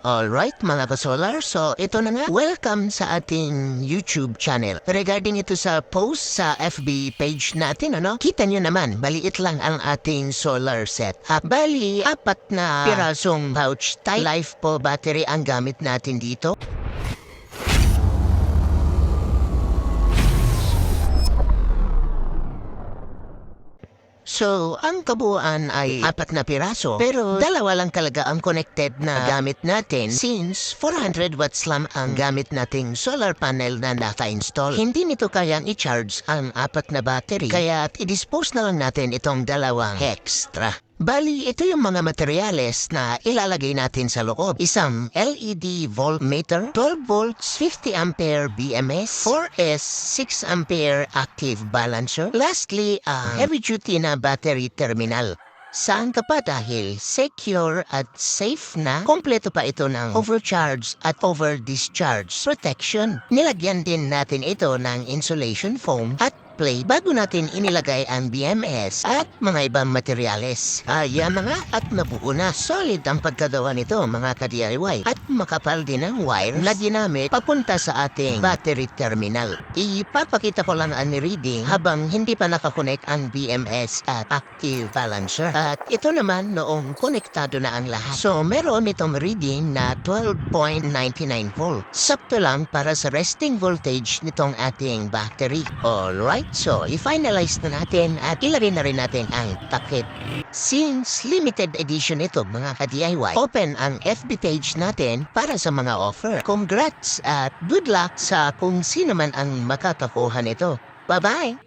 Alright mga kasolar, so ito na nga, welcome sa ating YouTube channel. Regarding ito sa post sa FB page natin, kita nyo naman, maliit lang ang ating solar set. Bali, 4 na pirasong pouch type life po battery ang gamit natin dito. So, ang kabuuan ay 4 na piraso, pero 2 lang talaga ang connected na gamit natin since 400 watts lang ang gamit nating solar panel na naka-install. Hindi nito kayang i-charge ang 4 na battery, kaya i-dispose na lang natin itong 2 extra. Bali, ito yung mga materyales na ilalagay natin sa loob. Isang LED voltmeter, 12 volts, 50 ampere BMS, 4S, 6 ampere active balancer. Lastly, heavy-duty na battery terminal. Saan ka pa dahil secure at safe na, kompleto pa ito ng overcharge at over-discharge protection. Nilagyan din natin ito ng insulation foam at play bago natin inilagay ang BMS at mga ibang materyales. Ayan na nga at nabuo na. Solid ang pagkagawa nito mga ka-DIY at makapal din ang wire na ginamit papunta sa ating battery terminal. Ipapakita ko lang ang reading habang hindi pa nakakonect ang BMS at active balancer. At ito naman noong konektado na ang lahat. So meron itong reading na 12.99 volt. Sakto lang para sa resting voltage nitong ating battery. Alright, so i-finalize na natin at ilagay na rin natin ang takip. Since limited edition ito mga ka-DIY, open ang FB page natin para sa mga offer. Congrats at good luck sa kung sino man ang makakakuha nito. Bye-bye!